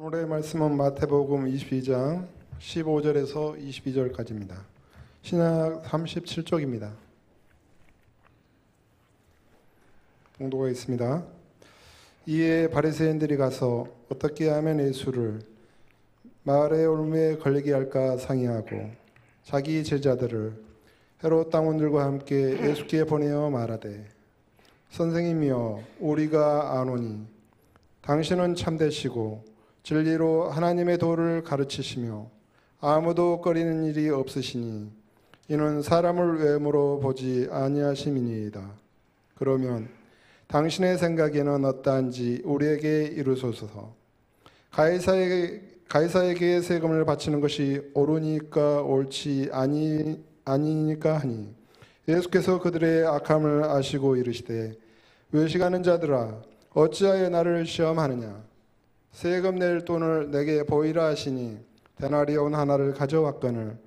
오늘의 말씀은 마태복음 22장 15절에서 22절까지입니다. 신약 37쪽입니다. 봉독가 있습니다. 이에 바리새인들이 가서 어떻게 하면 예수를 마을의 올무에 걸리게 할까 상의하고 자기 제자들을 헤롯 당원들과 함께 예수께 보내어 말하되 선생님이여 우리가 아노니 당신은 참되시고 진리로 하나님의 도를 가르치시며 아무도 꺼리는 일이 없으시니 이는 사람을 외모로 보지 아니하심이니이다. 그러면 당신의 생각에는 어떠한지 우리에게 이르소서. 가이사에게 세금을 바치는 것이 옳으니까 옳지 아니니까 하니 예수께서 그들의 악함을 아시고 이르시되 외식하는 자들아 어찌하여 나를 시험하느냐. 세금 낼 돈을 내게 보이라 하시니 데나리온 하나를 가져왔거늘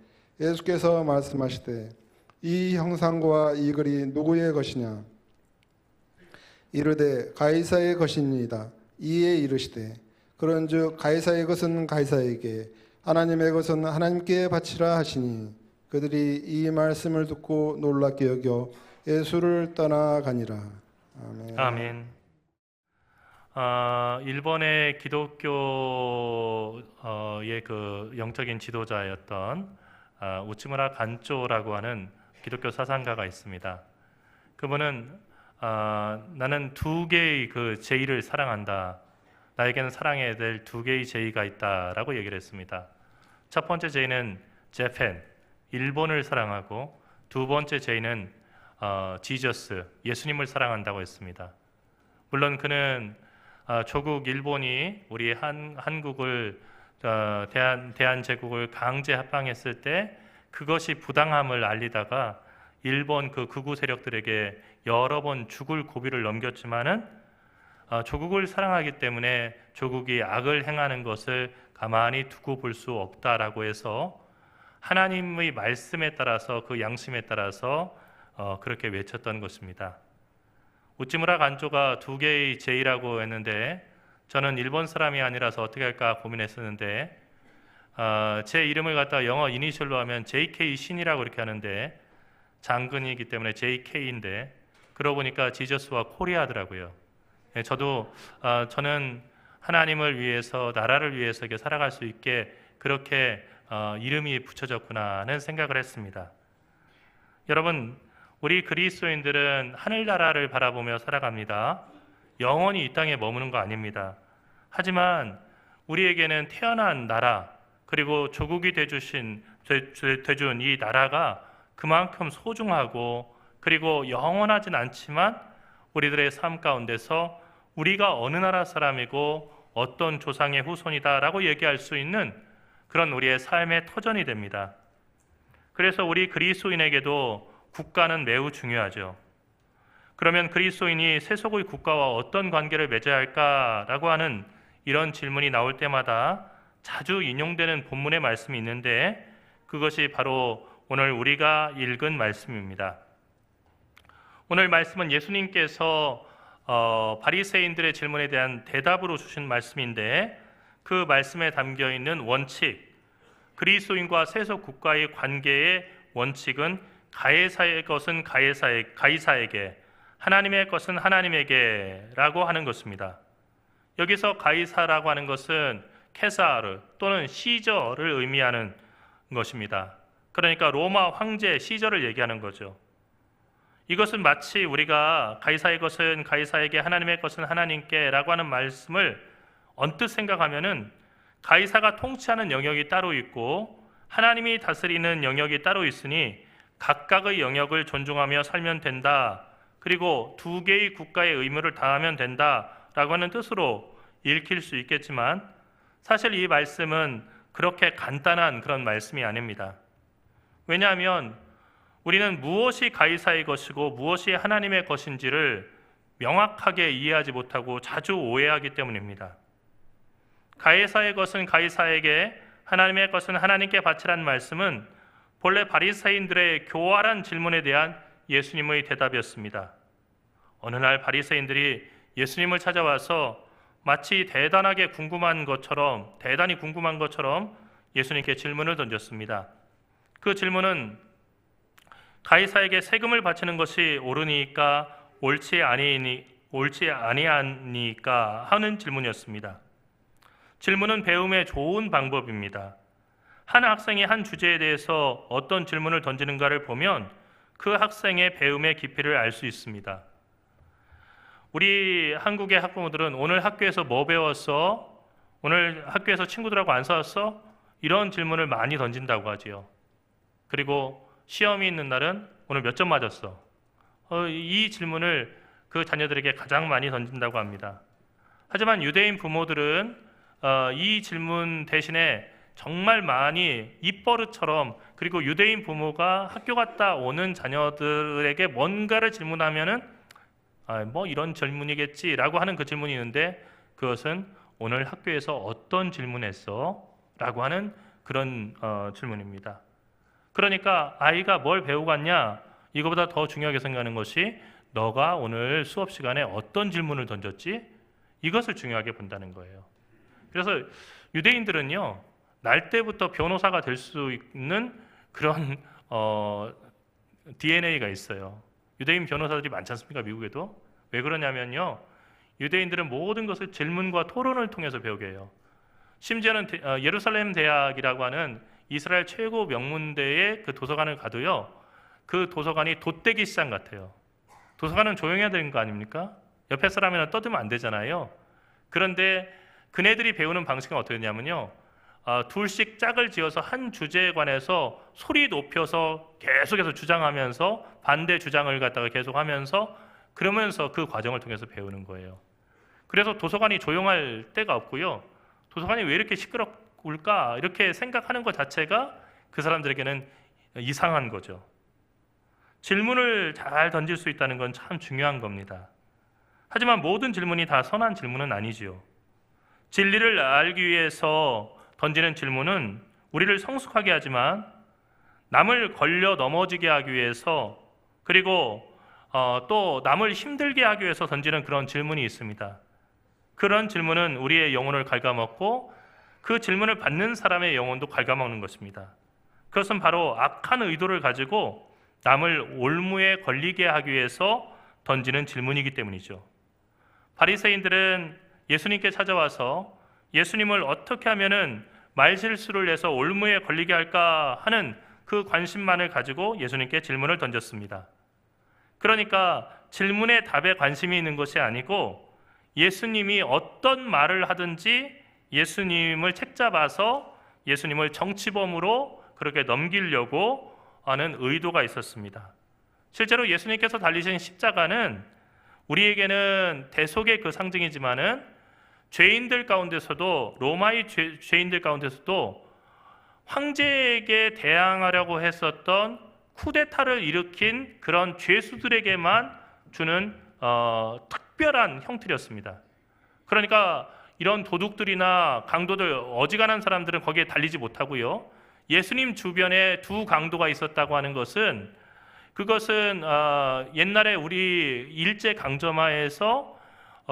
예수께서 말씀하시되 이 형상과 이 글이 누구의 것이냐. 이르되 가이사의 것입니다. 이에 이르시되 그런즉 가이사의 것은 가이사에게 하나님의 것은 하나님께 바치라 하시니 그들이 이 말씀을 듣고 놀랍게 여겨 예수를 떠나가니라. 아멘. 아멘. 일본의 기독교의 그 영적인 지도자였던 우치무라 간조라고 하는 기독교 사상가가 있습니다. 그분은 나는 두 개의 그 제의를 사랑한다. 나에게는 사랑해야 될 두 개의 제의가 있다라고 얘기를 했습니다. 첫 번째 제의는 재팬, 일본을 사랑하고 두 번째 제의는 지저스, 예수님을 사랑한다고 했습니다. 물론 그는 조국 일본이 우리 한국을 대한제국을 강제 합방했을 때 그것이 부당함을 알리다가 일본 그 극우 세력들에게 여러 번 죽을 고비를 넘겼지만은 조국을 사랑하기 때문에 조국이 악을 행하는 것을 가만히 두고 볼 수 없다라고 해서 하나님의 말씀에 따라서 그 양심에 따라서 그렇게 외쳤던 것입니다. 우치무라 간조가 두 개의 제의라고 했는데 저는 일본 사람이 아니라서 어떻게 할까 고민했었는데 제 이름을 갖다가 영어 이니셜로 하면 JK 신이라고 이렇게 하는데 장근이기 때문에 JK인데 그러고 보니까 지저스와 코리아더라고요. 저는 하나님을 위해서 나라를 위해서 이렇게 살아갈 수 있게 그렇게 이름이 붙여졌구나 하는 생각을 했습니다. 여러분 우리 그리스도인들은 하늘나라를 바라보며 살아갑니다. 영원히 이 땅에 머무는 거 아닙니다. 하지만 우리에게는 태어난 나라 그리고 조국이 되준 이 나라가 그만큼 소중하고 그리고 영원하진 않지만 우리들의 삶 가운데서 우리가 어느 나라 사람이고 어떤 조상의 후손이다라고 얘기할 수 있는 그런 우리의 삶의 터전이 됩니다. 그래서 우리 그리스도인에게도 국가는 매우 중요하죠. 그러면 그리스도인이 세속의 국가와 어떤 관계를 맺어야 할까라고 하는 이런 질문이 나올 때마다 자주 인용되는 본문의 말씀이 있는데 그것이 바로 오늘 우리가 읽은 말씀입니다. 오늘 말씀은 예수님께서 바리새인들의 질문에 대한 대답으로 주신 말씀인데 그 말씀에 담겨있는 원칙, 그리스도인과 세속 국가의 관계의 원칙은 가이사의 것은 가이사에게, 하나님의 것은 하나님에게 라고 하는 것입니다. 여기서 가이사라고 하는 것은 케사르 또는 시저를 의미하는 것입니다. 그러니까 로마 황제 시저를 얘기하는 거죠. 이것은 마치 우리가 가이사의 것은 가이사에게 하나님의 것은 하나님께 라고 하는 말씀을 언뜻 생각하면은 가이사가 통치하는 영역이 따로 있고 하나님이 다스리는 영역이 따로 있으니 각각의 영역을 존중하며 살면 된다. 그리고 두 개의 국가의 의무를 다하면 된다라고 하는 뜻으로 읽힐 수 있겠지만 사실 이 말씀은 그렇게 간단한 그런 말씀이 아닙니다. 왜냐하면 우리는 무엇이 가이사의 것이고 무엇이 하나님의 것인지를 명확하게 이해하지 못하고 자주 오해하기 때문입니다. 가이사의 것은 가이사에게, 하나님의 것은 하나님께 바치라는 말씀은 본래 바리새인들의 교활한 질문에 대한 예수님의 대답이었습니다. 어느 날 바리새인들이 예수님을 찾아와서 마치 대단히 궁금한 것처럼 예수님께 질문을 던졌습니다. 그 질문은 가이사에게 세금을 바치는 것이 옳으니까 옳지 아니하니까 하는 질문이었습니다. 질문은 배움의 좋은 방법입니다. 한 학생이 한 주제에 대해서 어떤 질문을 던지는가를 보면 그 학생의 배움의 깊이를 알 수 있습니다. 우리 한국의 학부모들은 오늘 학교에서 뭐 배웠어? 오늘 학교에서 친구들하고 안 싸웠어? 이런 질문을 많이 던진다고 하지요. 그리고 시험이 있는 날은 오늘 몇 점 맞았어? 이 질문을 그 자녀들에게 가장 많이 던진다고 합니다. 하지만 유대인 부모들은 이 질문 대신에 정말 많이 입버릇처럼, 그리고 유대인 부모가 학교 갔다 오는 자녀들에게 뭔가를 질문하면은 뭐 이런 질문이겠지라고 하는 그 질문이 있는데, 그것은 오늘 학교에서 어떤 질문했어? 라고 하는 그런 질문입니다. 그러니까 아이가 뭘 배우고 왔냐? 이거보다 더 중요하게 생각하는 것이 너가 오늘 수업 시간에 어떤 질문을 던졌지? 이것을 중요하게 본다는 거예요. 그래서 유대인들은요, 날 때부터 변호사가 될 수 있는 그런 DNA가 있어요. 유대인 변호사들이 많지 않습니까? 미국에도. 왜 그러냐면요, 유대인들은 모든 것을 질문과 토론을 통해서 배우게 해요. 심지어는 예루살렘 대학이라고 하는 이스라엘 최고 명문대의 그 도서관을 가도요, 그 도서관이 돛대기 시장 같아요. 도서관은 조용해야 되는 거 아닙니까? 옆에 사람이랑 떠들면 안 되잖아요. 그런데 그네들이 배우는 방식은 어떻게 되냐면요, 둘씩 짝을 지어서 한 주제에 관해서 소리 높여서 계속해서 주장하면서 반대 주장을 갖다가 계속하면서, 그러면서 그 과정을 통해서 배우는 거예요. 그래서 도서관이 조용할 때가 없고요, 도서관이 왜 이렇게 시끄러울까 이렇게 생각하는 것 자체가 그 사람들에게는 이상한 거죠. 질문을 잘 던질 수 있다는 건 참 중요한 겁니다. 하지만 모든 질문이 다 선한 질문은 아니지요. 진리를 알기 위해서 던지는 질문은 우리를 성숙하게 하지만 남을 걸려 넘어지게 하기 위해서, 그리고 또 남을 힘들게 하기 위해서 던지는 그런 질문이 있습니다. 그런 질문은 우리의 영혼을 갉아먹고 그 질문을 받는 사람의 영혼도 갉아먹는 것입니다. 그것은 바로 악한 의도를 가지고 남을 올무에 걸리게 하기 위해서 던지는 질문이기 때문이죠. 바리새인들은 예수님께 찾아와서 예수님을 어떻게 하면은 말실수를 해서 올무에 걸리게 할까 하는 그 관심만을 가지고 예수님께 질문을 던졌습니다. 그러니까 질문의 답에 관심이 있는 것이 아니고 예수님이 어떤 말을 하든지 예수님을 책잡아서 예수님을 정치범으로 그렇게 넘기려고 하는 의도가 있었습니다. 실제로 예수님께서 달리신 십자가는 우리에게는 대속의 그 상징이지만은 죄인들 가운데서도, 로마의 죄인들 가운데서도 황제에게 대항하려고 했었던 쿠데타를 일으킨 그런 죄수들에게만 주는 특별한 형틀이었습니다. 그러니까 이런 도둑들이나 강도들, 어지간한 사람들은 거기에 달리지 못하고요, 예수님 주변에 두 강도가 있었다고 하는 것은, 그것은 옛날에 우리 일제 강점하에서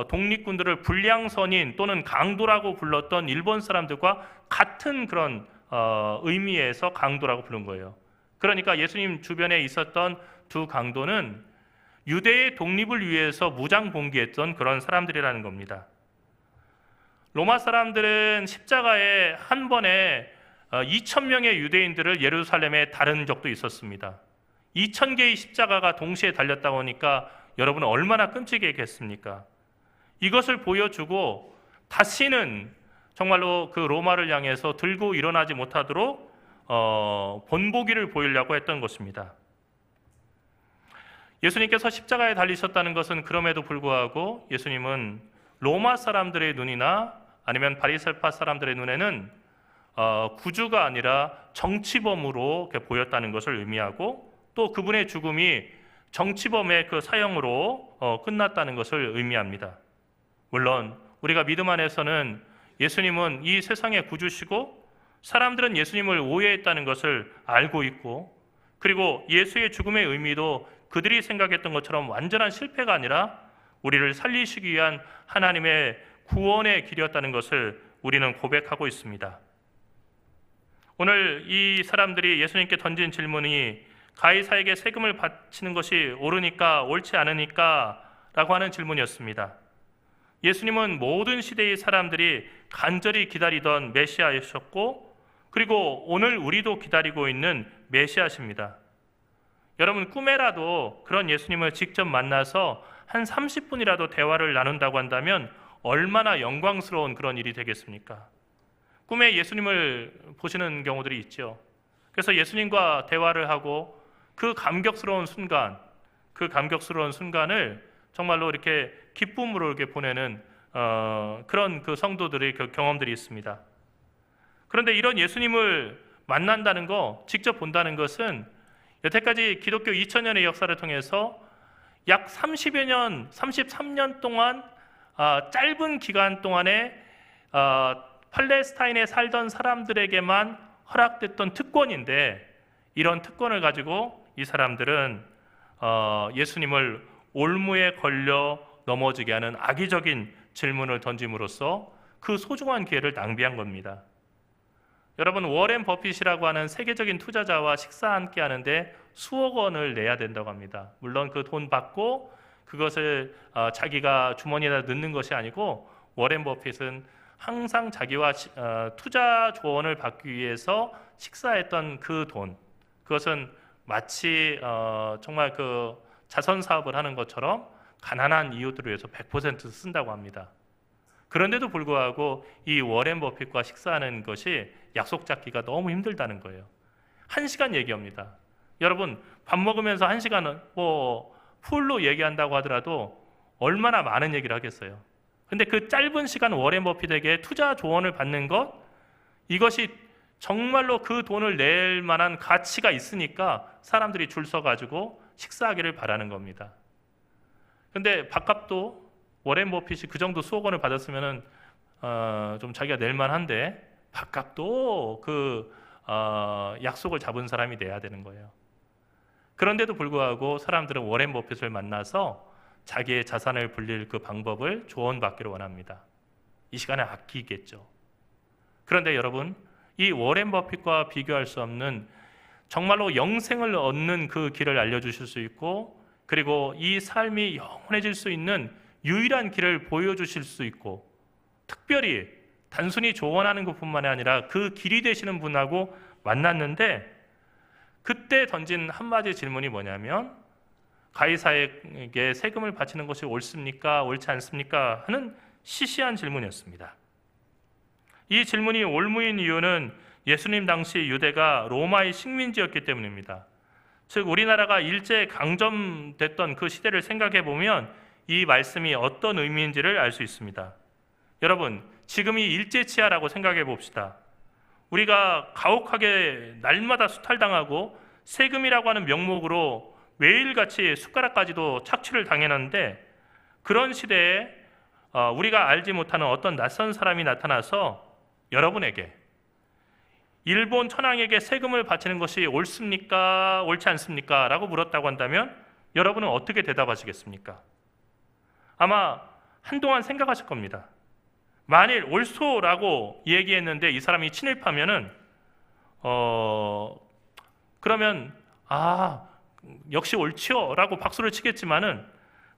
독립군들을 불량선인 또는 강도라고 불렀던 일본 사람들과 같은 그런 의미에서 강도라고 부른 거예요. 그러니까 예수님 주변에 있었던 두 강도는 유대의 독립을 위해서 무장 봉기했던 그런 사람들이라는 겁니다. 로마 사람들은 십자가에 한 번에 2,000명의 유대인들을 예루살렘에 다른 적도 있었습니다. 2,000개의 십자가가 동시에 달렸다고 하니까 여러분은 얼마나 끔찍했겠습니까? 이것을 보여주고 다시는 정말로 그 로마를 향해서 들고 일어나지 못하도록 본보기를 보이려고 했던 것입니다. 예수님께서 십자가에 달리셨다는 것은 그럼에도 불구하고 예수님은 로마 사람들의 눈이나 아니면 바리새파 사람들의 눈에는 구주가 아니라 정치범으로 보였다는 것을 의미하고, 또 그분의 죽음이 정치범의 그 사형으로 끝났다는 것을 의미합니다. 물론 우리가 믿음 안에서는 예수님은 이 세상의 구주시고 사람들은 예수님을 오해했다는 것을 알고 있고, 그리고 예수의 죽음의 의미도 그들이 생각했던 것처럼 완전한 실패가 아니라 우리를 살리시기 위한 하나님의 구원의 길이었다는 것을 우리는 고백하고 있습니다. 오늘 이 사람들이 예수님께 던진 질문이 가이사에게 세금을 바치는 것이 옳으니까 옳지 않으니까 라고 하는 질문이었습니다. 예수님은 모든 시대의 사람들이 간절히 기다리던 메시아이셨고, 그리고 오늘 우리도 기다리고 있는 메시아십니다. 여러분, 꿈에라도 그런 예수님을 직접 만나서 한 30분이라도 대화를 나눈다고 한다면 얼마나 영광스러운 그런 일이 되겠습니까? 꿈에 예수님을 보시는 경우들이 있죠. 그래서 예수님과 대화를 하고 그 감격스러운 순간을 정말로 이렇게 기쁨으로 이렇게 보내는 그런 그 성도들의 그 경험들이 있습니다. 그런데 이런 예수님을 만난다는 거, 직접 본다는 것은 여태까지 기독교 2000년의 역사를 통해서 약 30여 년, 33년 동안 짧은 기간 동안에 팔레스타인에 살던 사람들에게만 허락됐던 특권인데, 이런 특권을 가지고 이 사람들은 예수님을 올무에 걸려 넘어지게 하는 악의적인 질문을 던짐으로써 그 소중한 기회를 낭비한 겁니다. 여러분, 워렌 버핏이라고 하는 세계적인 투자자와 식사 함께 하는데 수억 원을 내야 된다고 합니다. 물론 그 돈 받고 그것을 자기가 주머니에다 넣는 것이 아니고, 워렌 버핏은 항상 자기와 투자 조언을 받기 위해서 식사했던 그 돈, 그것은 마치 정말 그 자선 사업을 하는 것처럼 가난한 이웃들을 위해서 100% 쓴다고 합니다. 그런데도 불구하고 이 워렌 버핏과 식사하는 것이 약속 잡기가 너무 힘들다는 거예요. 1시간 얘기합니다. 여러분, 밥 먹으면서 1시간은 풀로 얘기한다고 하더라도 얼마나 많은 얘기를 하겠어요. 근데 그 짧은 시간 워렌 버핏에게 투자 조언을 받는 것, 이것이 정말로 그 돈을 낼 만한 가치가 있으니까 사람들이 줄 서가지고 식사하기를 바라는 겁니다. 근데 밥값도 워렌 버핏이 그 정도 수억 원을 받았으면은 좀 자기가 낼 만한데, 밥값도 그 약속을 잡은 사람이 내야 되는 거예요. 그런데도 불구하고 사람들은 워렌 버핏을 만나서 자기의 자산을 불릴 그 방법을 조언받기를 원합니다. 이 시간에 아끼겠죠. 그런데 여러분, 이 워렌 버핏과 비교할 수 없는 정말로 영생을 얻는 그 길을 알려주실 수 있고, 그리고 이 삶이 영원해질 수 있는 유일한 길을 보여주실 수 있고, 특별히 단순히 조언하는 것뿐만이 아니라 그 길이 되시는 분하고 만났는데, 그때 던진 한마디 질문이 뭐냐면, 가이사에게 세금을 바치는 것이 옳습니까? 옳지 않습니까? 하는 시시한 질문이었습니다. 이 질문이 올무인 이유는 예수님 당시 유대가 로마의 식민지였기 때문입니다. 즉, 우리나라가 일제 강점됐던 그 시대를 생각해 보면 이 말씀이 어떤 의미인지를 알 수 있습니다. 여러분, 지금이 일제치하라고 생각해 봅시다. 우리가 가혹하게 날마다 수탈당하고 세금이라고 하는 명목으로 매일같이 숟가락까지도 착취를 당했는데, 그런 시대에 우리가 알지 못하는 어떤 낯선 사람이 나타나서 여러분에게, 일본 천황에게 세금을 바치는 것이 옳습니까? 옳지 않습니까? 라고 물었다고 한다면 여러분은 어떻게 대답하시겠습니까? 아마 한동안 생각하실 겁니다. 만일 옳소라고 얘기했는데 이 사람이 친일파면은 그러면 역시 옳지요 라고 박수를 치겠지만은,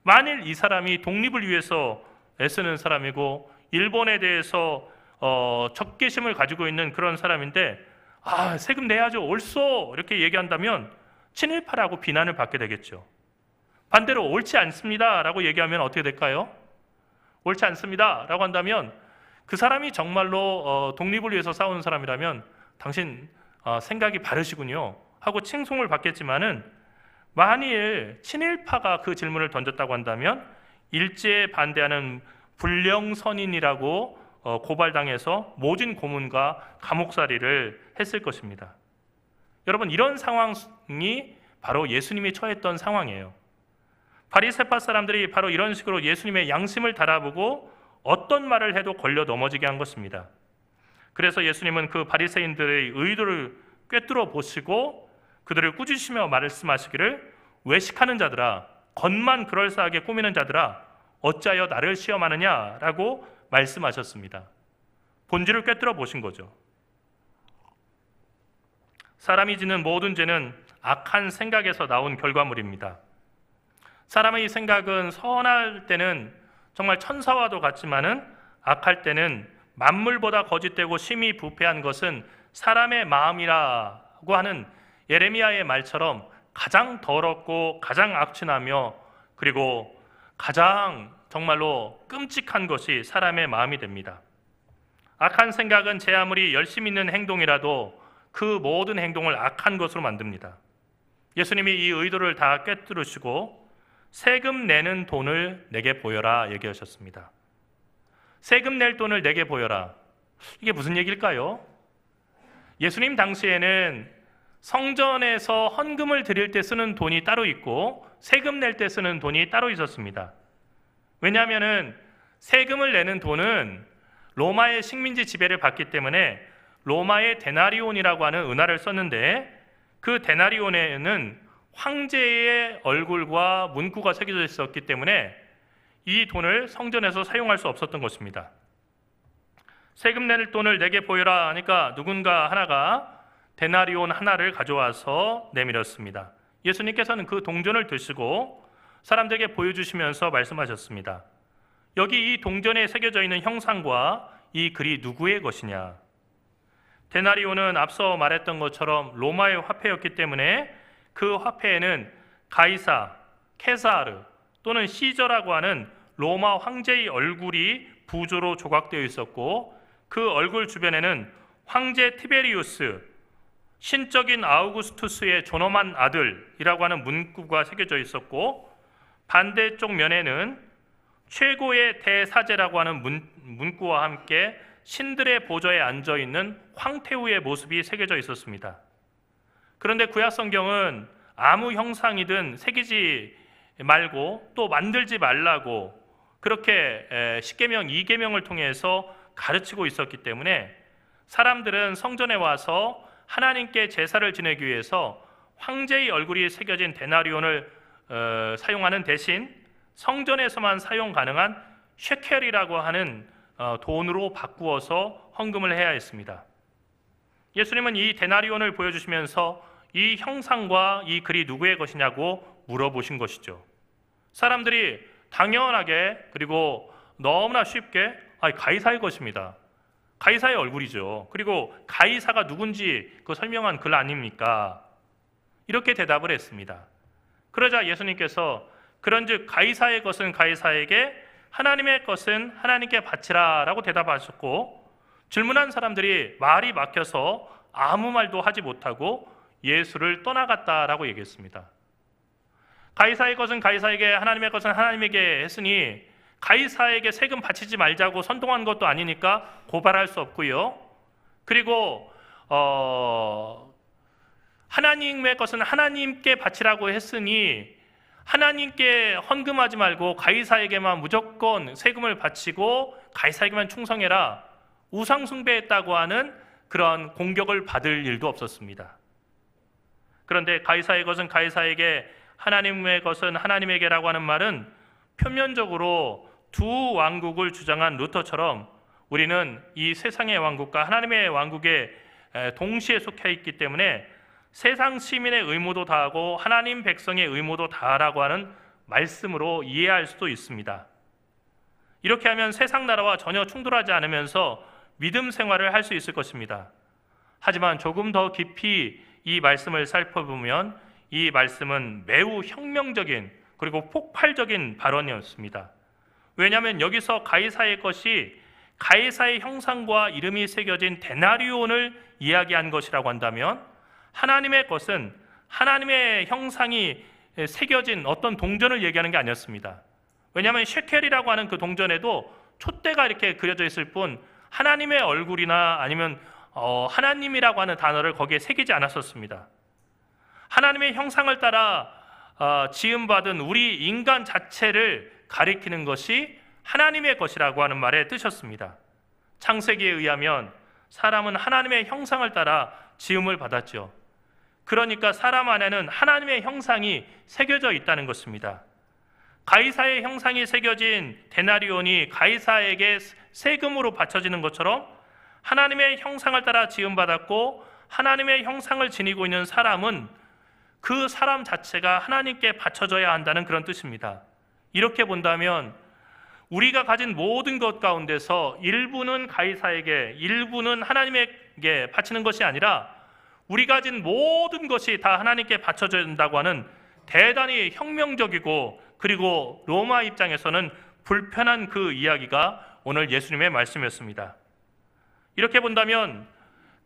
만일 이 사람이 독립을 위해서 애쓰는 사람이고 일본에 대해서 적개심을 가지고 있는 그런 사람인데 세금 내야죠, 옳소 이렇게 얘기한다면 친일파라고 비난을 받게 되겠죠. 반대로 옳지 않습니다 라고 얘기하면 어떻게 될까요? 옳지 않습니다 라고 한다면 그 사람이 정말로 독립을 위해서 싸우는 사람이라면 당신 생각이 바르시군요 하고 칭송을 받겠지만은, 만일 친일파가 그 질문을 던졌다고 한다면 일제에 반대하는 불령선인이라고 고발당해서 모진 고문과 감옥살이를 했을 것입니다. 여러분, 이런 상황이 바로 예수님이 처했던 상황이에요. 바리새파 사람들이 바로 이런 식으로 예수님의 양심을 달아보고 어떤 말을 해도 걸려 넘어지게 한 것입니다. 그래서 예수님은 그 바리새인들의 의도를 꿰뚫어 보시고 그들을 꾸짖으시며 말씀하시기를, 외식하는 자들아, 겉만 그럴싸하게 꾸미는 자들아, 어찌하여 나를 시험하느냐라고 말씀하셨습니다. 본질을 꿰뚫어 보신 거죠. 사람이 짓는 모든 죄는 악한 생각에서 나온 결과물입니다. 사람의 생각은 선할 때는 정말 천사와도 같지만은 악할 때는 만물보다 거짓되고 심히 부패한 것은 사람의 마음이라고 하는 예레미야의 말처럼 가장 더럽고 가장 악취나며 그리고 가장 정말로 끔찍한 것이 사람의 마음이 됩니다. 악한 생각은 제 아무리 열심 있는 행동이라도 그 모든 행동을 악한 것으로 만듭니다. 예수님이 이 의도를 다 꿰뚫으시고 세금 내는 돈을 내게 보여라 얘기하셨습니다. 세금 낼 돈을 내게 보여라. 이게 무슨 얘기일까요? 예수님 당시에는 성전에서 헌금을 드릴 때 쓰는 돈이 따로 있고 세금 낼 때 쓰는 돈이 따로 있었습니다. 왜냐하면 세금을 내는 돈은 로마의 식민지 지배를 받기 때문에 로마의 데나리온이라고 하는 은화를 썼는데 그 데나리온에는 황제의 얼굴과 문구가 새겨져 있었기 때문에 이 돈을 성전에서 사용할 수 없었던 것입니다. 세금 낼 돈을 내게 보여라 하니까 누군가 하나가 데나리온 하나를 가져와서 내밀었습니다. 예수님께서는 그 동전을 드시고 사람들에게 보여주시면서 말씀하셨습니다. 여기 이 동전에 새겨져 있는 형상과 이 글이 누구의 것이냐? 데나리온은 앞서 말했던 것처럼 로마의 화폐였기 때문에 그 화폐에는 가이사, 케사르 또는 시저라고 하는 로마 황제의 얼굴이 부조로 조각되어 있었고 그 얼굴 주변에는 황제 티베리우스, 신적인 아우구스투스의 존엄한 아들이라고 하는 문구가 새겨져 있었고 반대쪽 면에는 최고의 대사제라고 하는 문구와 함께 신들의 보좌에 앉아있는 황태후의 모습이 새겨져 있었습니다. 그런데 구약 성경은 아무 형상이든 새기지 말고 또 만들지 말라고 그렇게 10계명, 2계명을 통해서 가르치고 있었기 때문에 사람들은 성전에 와서 하나님께 제사를 지내기 위해서 황제의 얼굴이 새겨진 데나리온을 사용하는 대신 성전에서만 사용 가능한 셰켈이라고 하는 돈으로 바꾸어서 헌금을 해야 했습니다. 예수님은 이 데나리온을 보여주시면서 이 형상과 이 글이 누구의 것이냐고 물어보신 것이죠. 사람들이 당연하게 그리고 너무나 쉽게 가이사의 것입니다. 가이사의 얼굴이죠. 그리고 가이사가 누군지 그 설명한 글 아닙니까? 이렇게 대답을 했습니다. 그러자 예수님께서 그런즉 가이사의 것은 가이사에게 하나님의 것은 하나님께 바치라 라고 대답하셨고 질문한 사람들이 말이 막혀서 아무 말도 하지 못하고 예수를 떠나갔다라고 얘기했습니다. 가이사의 것은 가이사에게 하나님의 것은 하나님에게 했으니 가이사에게 세금 바치지 말자고 선동한 것도 아니니까 고발할 수 없고요. 그리고 하나님의 것은 하나님께 바치라고 했으니 하나님께 헌금하지 말고 가이사에게만 무조건 세금을 바치고 가이사에게만 충성해라. 우상 숭배했다고 하는 그런 공격을 받을 일도 없었습니다. 그런데 가이사의 것은 가이사에게 하나님의 것은 하나님에게라고 하는 말은 표면적으로 두 왕국을 주장한 루터처럼 우리는 이 세상의 왕국과 하나님의 왕국에 동시에 속해 있기 때문에 세상 시민의 의무도 다하고 하나님 백성의 의무도 다하라고 하는 말씀으로 이해할 수도 있습니다. 이렇게 하면 세상 나라와 전혀 충돌하지 않으면서 믿음 생활을 할 수 있을 것입니다. 하지만 조금 더 깊이 이 말씀을 살펴보면 이 말씀은 매우 혁명적인 그리고 폭발적인 발언이었습니다. 왜냐하면 여기서 가이사의 것이 가이사의 형상과 이름이 새겨진 데나리온을 이야기한 것이라고 한다면 하나님의 것은 하나님의 형상이 새겨진 어떤 동전을 얘기하는 게 아니었습니다. 왜냐하면 셰켈이라고 하는 그 동전에도 촛대가 이렇게 그려져 있을 뿐 하나님의 얼굴이나 아니면 하나님이라고 하는 단어를 거기에 새기지 않았었습니다. 하나님의 형상을 따라 지음받은 우리 인간 자체를 가리키는 것이 하나님의 것이라고 하는 말의 뜻이었습니다. 창세기에 의하면 사람은 하나님의 형상을 따라 지음을 받았죠. 그러니까 사람 안에는 하나님의 형상이 새겨져 있다는 것입니다. 가이사의 형상이 새겨진 데나리온이 가이사에게 세금으로 바쳐지는 것처럼 하나님의 형상을 따라 지음받았고 하나님의 형상을 지니고 있는 사람은 그 사람 자체가 하나님께 바쳐져야 한다는 그런 뜻입니다. 이렇게 본다면 우리가 가진 모든 것 가운데서 일부는 가이사에게, 일부는 하나님에게 바치는 것이 아니라 우리가 가진 모든 것이 다 하나님께 바쳐져야 된다고 하는 대단히 혁명적이고 그리고 로마 입장에서는 불편한 그 이야기가 오늘 예수님의 말씀이었습니다. 이렇게 본다면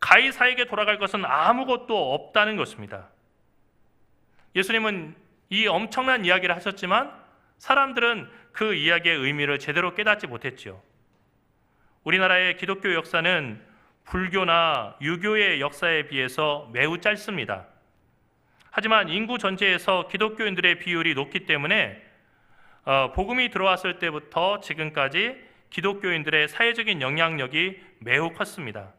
가이사에게 돌아갈 것은 아무것도 없다는 것입니다. 예수님은 이 엄청난 이야기를 하셨지만 사람들은 그 이야기의 의미를 제대로 깨닫지 못했지요. 우리나라의 기독교 역사는 불교나 유교의 역사에 비해서 매우 짧습니다. 하지만 인구 전체에서 기독교인들의 비율이 높기 때문에 복음이 들어왔을 때부터 지금까지 기독교인들의 사회적인 영향력이 매우 컸습니다.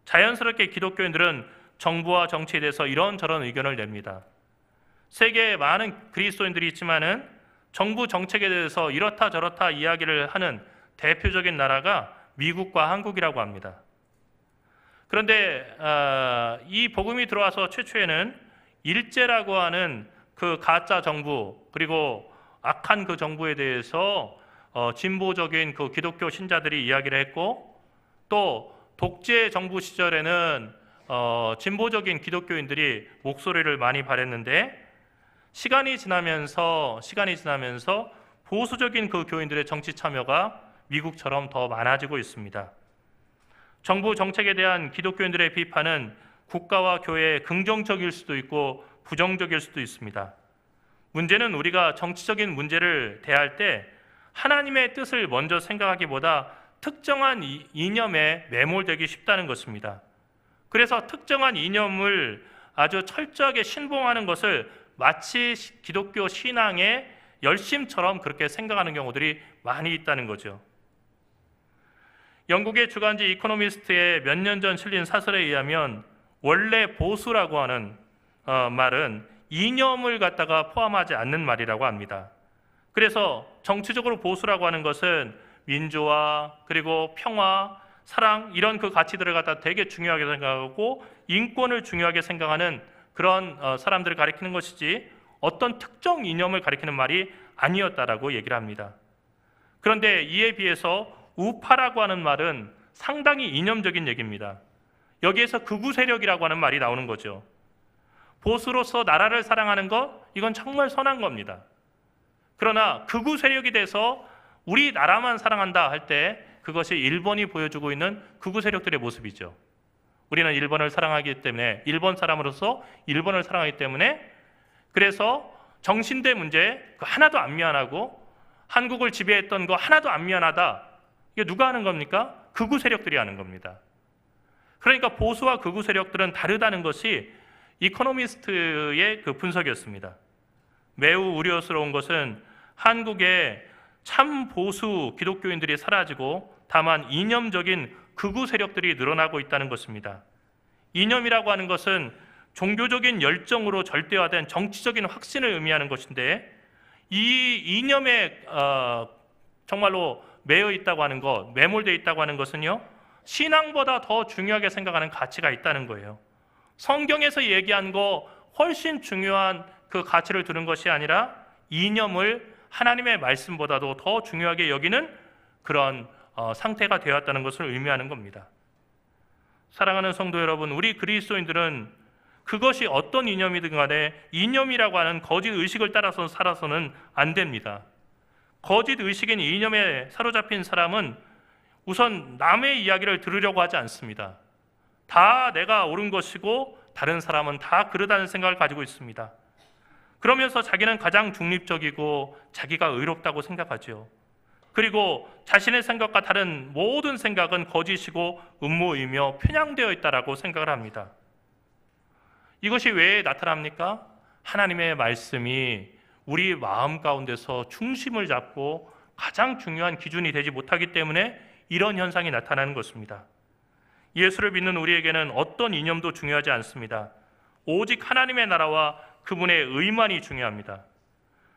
자연스럽게 기독교인들은 정부와 정치에 대해서 이런저런 의견을 냅니다. 세계에 많은 그리스도인들이 있지만은 정부 정책에 대해서 이렇다 저렇다 이야기를 하는 대표적인 나라가 미국과 한국이라고 합니다. 그런데 이 복음이 들어와서 최초에는 일제라고 하는 그 가짜 정부 그리고 악한 그 정부에 대해서 진보적인 그 기독교 신자들이 이야기를 했고 또 독재 정부 시절에는 진보적인 기독교인들이 목소리를 많이 발했는데 시간이 지나면서 보수적인 그 교인들의 정치 참여가 미국처럼 더 많아지고 있습니다. 정부 정책에 대한 기독교인들의 비판은 국가와 교회에 긍정적일 수도 있고 부정적일 수도 있습니다. 문제는 우리가 정치적인 문제를 대할 때 하나님의 뜻을 먼저 생각하기보다 특정한 이념에 매몰되기 쉽다는 것입니다. 그래서 특정한 이념을 아주 철저하게 신봉하는 것을 마치 기독교 신앙의 열심처럼 그렇게 생각하는 경우들이 많이 있다는 거죠. 영국의 주간지 이코노미스트의 몇 년 전 실린 사설에 의하면 원래 보수라고 하는 말은 이념을 갖다가 포함하지 않는 말이라고 합니다. 그래서 정치적으로 보수라고 하는 것은 민주화 그리고 평화, 사랑 이런 그 가치들을 갖다 되게 중요하게 생각하고 인권을 중요하게 생각하는 그런 사람들을 가리키는 것이지 어떤 특정 이념을 가리키는 말이 아니었다라고 얘기를 합니다. 그런데 이에 비해서 우파라고 하는 말은 상당히 이념적인 얘기입니다. 여기에서 극우 세력이라고 하는 말이 나오는 거죠. 보수로서 나라를 사랑하는 것, 이건 정말 선한 겁니다. 그러나 극우 세력이 돼서 우리 나라만 사랑한다 할 때 그것이 일본이 보여주고 있는 극우 세력들의 모습이죠. 우리는 일본을 사랑하기 때문에 일본 사람으로서 일본을 사랑하기 때문에 그래서 정신대 문제 하나도 안 미안하고 한국을 지배했던 거 하나도 안 미안하다. 이게 누가 하는 겁니까? 극우 세력들이 하는 겁니다. 그러니까 보수와 극우 세력들은 다르다는 것이 이코노미스트의 그 분석이었습니다. 매우 우려스러운 것은 한국의 참 보수 기독교인들이 사라지고 다만 이념적인 극우 세력들이 늘어나고 있다는 것입니다. 이념이라고 하는 것은 종교적인 열정으로 절대화된 정치적인 확신을 의미하는 것인데 이 이념에 정말로 매여 있다고 하는 것, 매몰되어 있다고 하는 것은요, 신앙보다 더 중요하게 생각하는 가치가 있다는 거예요. 성경에서 얘기한 거 훨씬 중요한 그 가치를 두는 것이 아니라 이념을 하나님의 말씀보다도 더 중요하게 여기는 그런 상태가 되었다는 것을 의미하는 겁니다. 사랑하는 성도 여러분, 우리 그리스도인들은 그것이 어떤 이념이든 간에 이념이라고 하는 거짓 의식을 따라서 살아서는 안 됩니다. 거짓 의식인 이념에 사로잡힌 사람은 우선 남의 이야기를 들으려고 하지 않습니다. 다 내가 옳은 것이고 다른 사람은 다 그러다는 생각을 가지고 있습니다. 그러면서 자기는 가장 중립적이고 자기가 의롭다고 생각하죠. 그리고 자신의 생각과 다른 모든 생각은 거짓이고 음모이며 편향되어 있다라고 생각을 합니다. 이것이 왜 나타납니까? 하나님의 말씀이 우리 마음 가운데서 중심을 잡고 가장 중요한 기준이 되지 못하기 때문에 이런 현상이 나타나는 것입니다. 예수를 믿는 우리에게는 어떤 이념도 중요하지 않습니다. 오직 하나님의 나라와 그분의 의만이 중요합니다.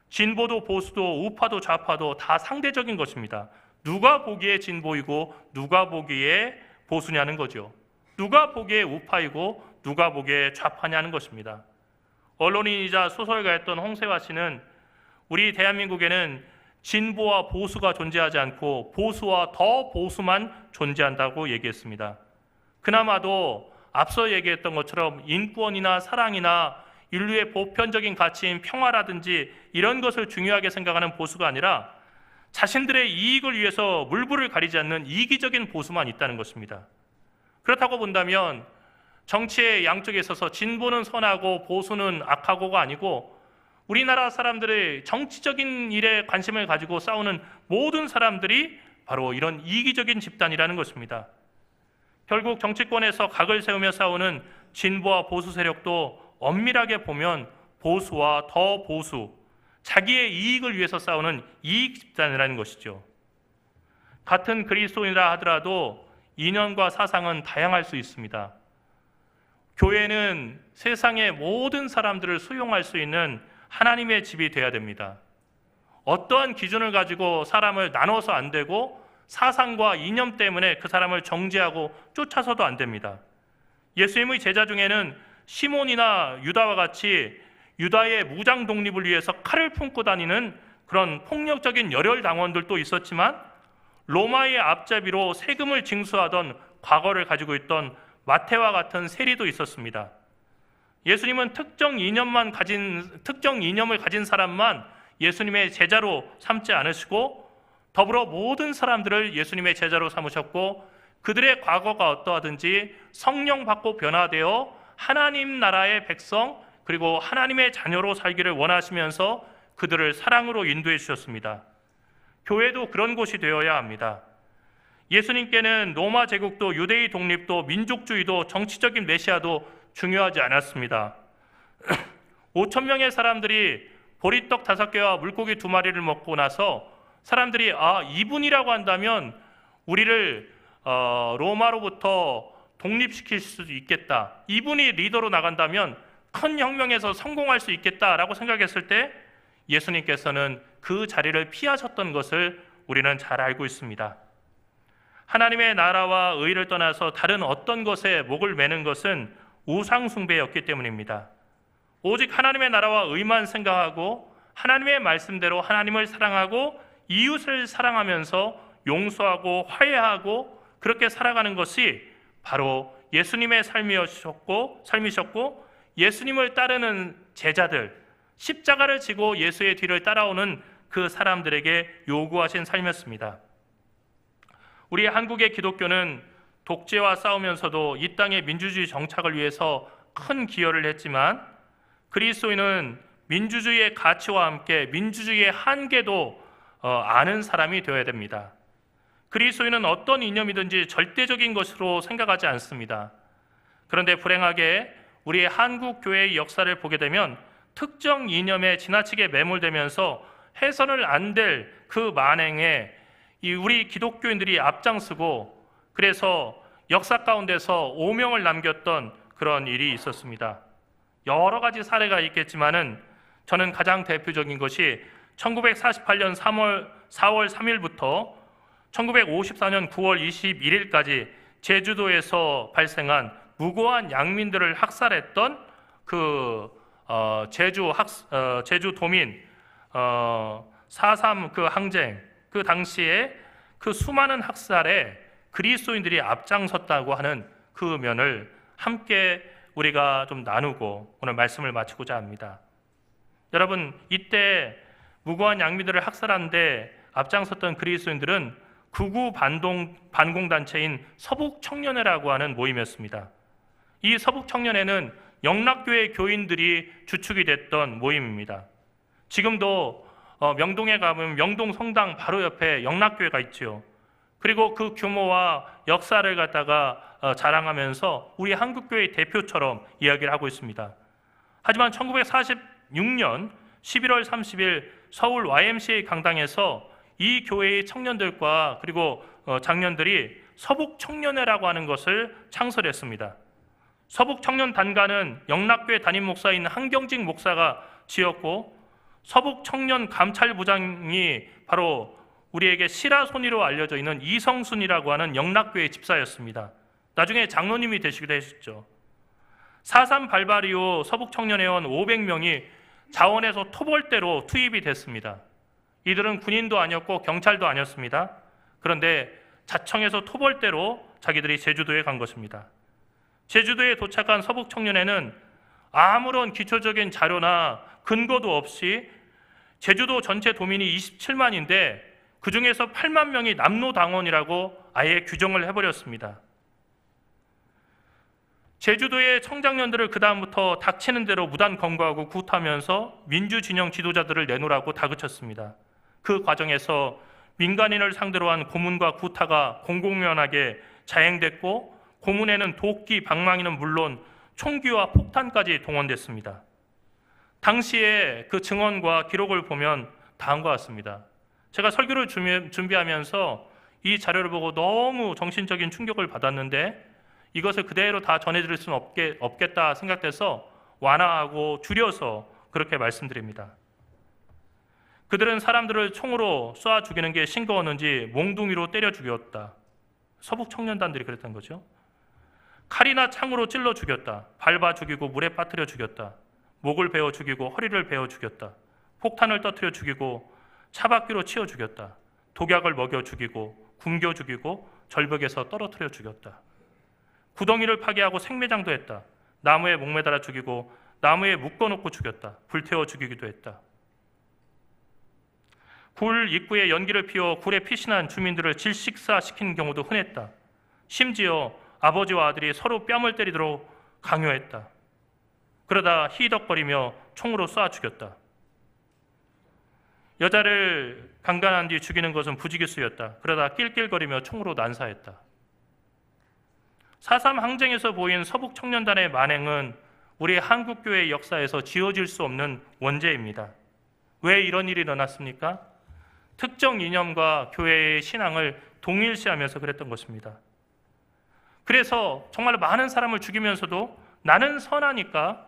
진보도 보수도 우파도 좌파도 다 상대적인 것입니다. 누가 보기에 진보이고 누가 보기에 보수냐는 거죠. 누가 보기에 우파이고 누가 보기에 좌파냐는 것입니다. 언론인이자 소설가였던 홍세화 씨는 우리 대한민국에는 진보와 보수가 존재하지 않고 보수와 더 보수만 존재한다고 얘기했습니다. 그나마도 앞서 얘기했던 것처럼 인권이나 사랑이나 인류의 보편적인 가치인 평화라든지 이런 것을 중요하게 생각하는 보수가 아니라 자신들의 이익을 위해서 물불을 가리지 않는 이기적인 보수만 있다는 것입니다. 그렇다고 본다면 정치의 양쪽에 있어서 진보는 선하고 보수는 악하고가 아니고 우리나라 사람들의 정치적인 일에 관심을 가지고 싸우는 모든 사람들이 바로 이런 이기적인 집단이라는 것입니다. 결국 정치권에서 각을 세우며 싸우는 진보와 보수 세력도 엄밀하게 보면 보수와 더 보수, 자기의 이익을 위해서 싸우는 이익 집단이라는 것이죠. 같은 그리스도인이라 하더라도 이념과 사상은 다양할 수 있습니다. 교회는 세상의 모든 사람들을 수용할 수 있는 하나님의 집이 되어야 됩니다. 어떠한 기준을 가지고 사람을 나눠서 안 되고 사상과 이념 때문에 그 사람을 정죄하고 쫓아서도 안 됩니다. 예수님의 제자 중에는 시몬이나 유다와 같이 유다의 무장 독립을 위해서 칼을 품고 다니는 그런 폭력적인 열혈당원들도 있었지만 로마의 앞잡이로 세금을 징수하던 과거를 가지고 있던 마태와 같은 세리도 있었습니다. 예수님은 특정 이념을 가진 사람만 예수님의 제자로 삼지 않으시고 더불어 모든 사람들을 예수님의 제자로 삼으셨고 그들의 과거가 어떠하든지 성령 받고 변화되어 하나님 나라의 백성 그리고 하나님의 자녀로 살기를 원하시면서 그들을 사랑으로 인도해 주셨습니다. 교회도 그런 곳이 되어야 합니다. 예수님께는 로마 제국도 유대의 독립도 민족주의도 정치적인 메시아도 중요하지 않았습니다. 5,000명의 사람들이 보리떡 5개와 물고기 2마리를 먹고 나서 사람들이 이분이라고 한다면 우리를 로마로부터 독립시킬 수도 있겠다. 이분이 리더로 나간다면 큰 혁명에서 성공할 수 있겠다라고 생각했을 때 예수님께서는 그 자리를 피하셨던 것을 우리는 잘 알고 있습니다. 하나님의 나라와 의를 떠나서 다른 어떤 것에 목을 매는 것은 우상 숭배였기 때문입니다. 오직 하나님의 나라와 의만 생각하고 하나님의 말씀대로 하나님을 사랑하고 이웃을 사랑하면서 용서하고 화해하고 그렇게 살아가는 것이 바로 예수님의 삶이셨고 예수님을 따르는 제자들, 십자가를 지고 예수의 뒤를 따라오는 그 사람들에게 요구하신 삶이었습니다. 우리 한국의 기독교는 독재와 싸우면서도 이 땅의 민주주의 정착을 위해서 큰 기여를 했지만 그리스도인은 민주주의의 가치와 함께 민주주의의 한계도 아는 사람이 되어야 됩니다. 그리스도인은 어떤 이념이든지 절대적인 것으로 생각하지 않습니다. 그런데 불행하게 우리의 한국 교회의 역사를 보게 되면 특정 이념에 지나치게 매몰되면서 해서는 안 될 그 만행에 우리 기독교인들이 앞장서고 그래서 역사 가운데서 오명을 남겼던 그런 일이 있었습니다. 여러 가지 사례가 있겠지만은 저는 가장 대표적인 것이 1948년 4월 3일부터 1954년 9월 21일까지 제주도에서 발생한 무고한 양민들을 학살했던 제주도민 4.3 그 항쟁, 그 당시에 그 수많은 학살에 그리스도인들이 앞장섰다고 하는 그 면을 함께 우리가 좀 나누고 오늘 말씀을 마치고자 합니다. 여러분, 이때 무고한 양민들을 학살하는데 앞장섰던 그리스도인들은 극우 반공단체인 서북청년회라고 하는 모임이었습니다. 이 서북청년회는 영락교회 교인들이 주축이 됐던 모임입니다. 지금도 명동에 가면 명동 성당 바로 옆에 영락교회가 있죠. 그리고 그 규모와 역사를 갖다가 자랑하면서 우리 한국교회의 대표처럼 이야기를 하고 있습니다. 하지만 1946년 11월 30일 서울 YMCA 강당에서 이 교회의 청년들과 그리고 장년들이 서북청년회라고 하는 것을 창설했습니다. 서북청년단가는 영락교회 담임 목사인 한경직 목사가 지었고 서북청년 감찰부장이 바로 우리에게 시라손이로 알려져 있는 이성순이라고 하는 영락교회 집사였습니다. 나중에 장로님이 되시기도 했었죠. 4.3 발발 이후 서북청년회원 500명이 자원에서 토벌대로 투입이 됐습니다. 이들은 군인도 아니었고 경찰도 아니었습니다. 그런데 자청에서 토벌대로 자기들이 제주도에 간 것입니다. 제주도에 도착한 서북청년회는 아무런 기초적인 자료나 근거도 없이 제주도 전체 도민이 27만인데 그 중에서 8만 명이 남로당원이라고 아예 규정을 해버렸습니다. 제주도의 청장년들을 그 다음부터 닥치는 대로 무단 검거하고 구타하면서 민주진영 지도자들을 내놓으라고 다그쳤습니다. 그 과정에서 민간인을 상대로 한 고문과 구타가 공공연하게 자행됐고 고문에는 도끼, 방망이는 물론 총기와 폭탄까지 동원됐습니다. 당시에 그 증언과 기록을 보면 다음과 같습니다. 제가 설교를 준비하면서 이 자료를 보고 너무 정신적인 충격을 받았는데 이것을 그대로 다 전해드릴 수는 없겠다 생각돼서 완화하고 줄여서 그렇게 말씀드립니다. 그들은 사람들을 총으로 쏴 죽이는 게 싱거웠는지 몽둥이로 때려 죽였다. 서북 청년단들이 그랬던 거죠. 칼이나 창으로 찔러 죽였다. 밟아 죽이고 물에 빠뜨려 죽였다. 목을 베어 죽이고 허리를 베어 죽였다. 폭탄을 터뜨려 죽이고 차바퀴로 치어 죽였다. 독약을 먹여 죽이고 굶겨 죽이고 절벽에서 떨어뜨려 죽였다. 구덩이를 파괴하고 생매장도 했다. 나무에 목매달아 죽이고 나무에 묶어놓고 죽였다. 불태워 죽이기도 했다. 굴 입구에 연기를 피워 굴에 피신한 주민들을 질식사시킨 경우도 흔했다. 심지어 아버지와 아들이 서로 뺨을 때리도록 강요했다. 그러다 히덕거리며 총으로 쏴 죽였다. 여자를 강간한 뒤 죽이는 것은 부지기수였다. 그러다 낄낄거리며 총으로 난사했다. 4.3 항쟁에서 보인 서북 청년단의 만행은 우리 한국교회의 역사에서 지워질 수 없는 원죄입니다. 왜 이런 일이 일어났습니까? 특정 이념과 교회의 신앙을 동일시하면서 그랬던 것입니다. 그래서 정말 많은 사람을 죽이면서도 나는 선하니까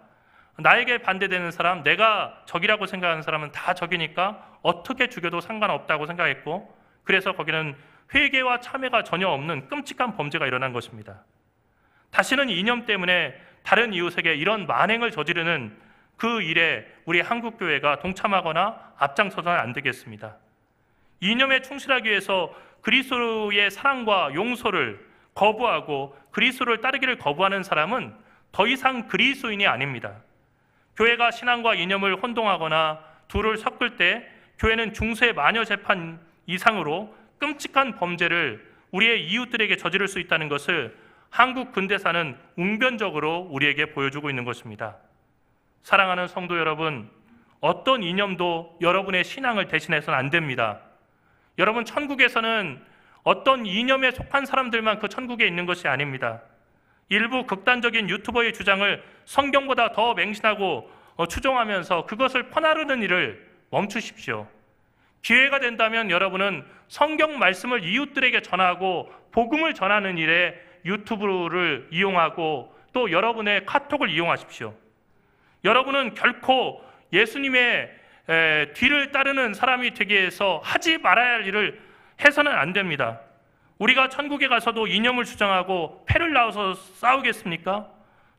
나에게 반대되는 사람, 내가 적이라고 생각하는 사람은 다 적이니까 어떻게 죽여도 상관없다고 생각했고 그래서 거기는 회개와 참회가 전혀 없는 끔찍한 범죄가 일어난 것입니다. 다시는 이념 때문에 다른 이웃에게 이런 만행을 저지르는 그 일에 우리 한국교회가 동참하거나 앞장서서는 안 되겠습니다. 이념에 충실하기 위해서 그리스도의 사랑과 용서를 거부하고 그리스도를 따르기를 거부하는 사람은 더 이상 그리스도인이 아닙니다. 교회가 신앙과 이념을 혼동하거나 둘을 섞을 때 교회는 중세 마녀 재판 이상으로 끔찍한 범죄를 우리의 이웃들에게 저지를 수 있다는 것을 한국 근대사는 웅변적으로 우리에게 보여주고 있는 것입니다. 사랑하는 성도 여러분, 어떤 이념도 여러분의 신앙을 대신해서는 안 됩니다. 여러분, 천국에서는 어떤 이념에 속한 사람들만 그 천국에 있는 것이 아닙니다. 일부 극단적인 유튜버의 주장을 성경보다 더 맹신하고 추종하면서 그것을 퍼나르는 일을 멈추십시오. 기회가 된다면 여러분은 성경 말씀을 이웃들에게 전하고 복음을 전하는 일에 유튜브를 이용하고 또 여러분의 카톡을 이용하십시오. 여러분은 결코 예수님의 뒤를 따르는 사람이 되기 위해서 하지 말아야 할 일을 해서는 안 됩니다. 우리가 천국에 가서도 이념을 주장하고 패를 낳아서 싸우겠습니까?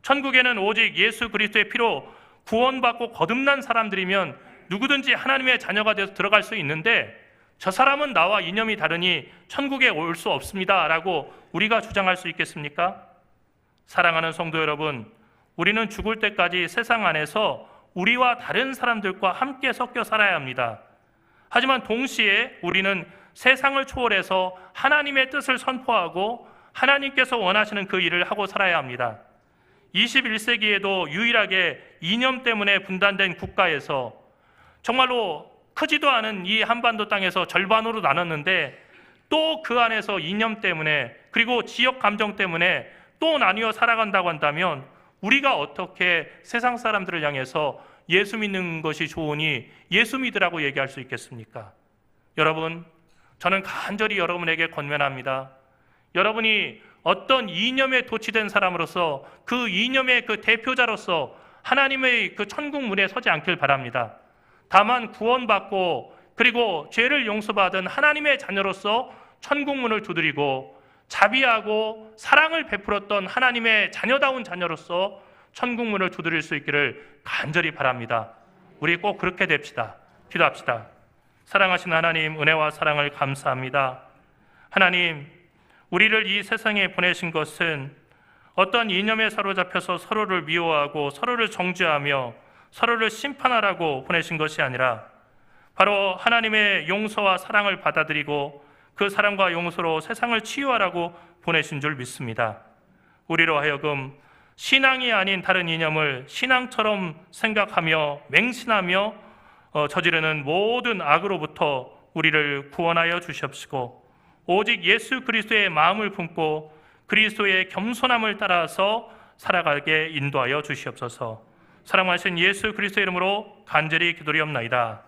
천국에는 오직 예수 그리스도의 피로 구원받고 거듭난 사람들이면 누구든지 하나님의 자녀가 되어서 들어갈 수 있는데 저 사람은 나와 이념이 다르니 천국에 올 수 없습니다 라고 우리가 주장할 수 있겠습니까? 사랑하는 성도 여러분, 우리는 죽을 때까지 세상 안에서 우리와 다른 사람들과 함께 섞여 살아야 합니다. 하지만 동시에 우리는 세상을 초월해서 하나님의 뜻을 선포하고 하나님께서 원하시는 그 일을 하고 살아야 합니다. 21세기에도 유일하게 이념 때문에 분단된 국가에서 정말로 크지도 않은 이 한반도 땅에서 절반으로 나눴는데 또 그 안에서 이념 때문에 그리고 지역 감정 때문에 또 나뉘어 살아간다고 한다면 우리가 어떻게 세상 사람들을 향해서 예수 믿는 것이 좋으니 예수 믿으라고 얘기할 수 있겠습니까? 여러분, 저는 간절히 여러분에게 권면합니다. 여러분이 어떤 이념에 도취된 사람으로서 그 이념의 그 대표자로서 하나님의 그 천국 문에 서지 않길 바랍니다. 다만 구원받고 그리고 죄를 용서받은 하나님의 자녀로서 천국문을 두드리고 자비하고 사랑을 베풀었던 하나님의 자녀다운 자녀로서 천국문을 두드릴 수 있기를 간절히 바랍니다. 우리 꼭 그렇게 됩시다. 기도합시다. 사랑하시는 하나님, 은혜와 사랑을 감사합니다. 하나님, 우리를 이 세상에 보내신 것은 어떤 이념에 사로잡혀서 서로를 미워하고 서로를 정죄하며 서로를 심판하라고 보내신 것이 아니라 바로 하나님의 용서와 사랑을 받아들이고 그 사랑과 용서로 세상을 치유하라고 보내신 줄 믿습니다. 우리로 하여금 신앙이 아닌 다른 이념을 신앙처럼 생각하며 맹신하며 저지르는 모든 악으로부터 우리를 구원하여 주시옵시고 오직 예수 그리스도의 마음을 품고 그리스도의 겸손함을 따라서 살아가게 인도하여 주시옵소서. 사랑하신 예수 그리스도의 이름으로 간절히 기도리옵나이다.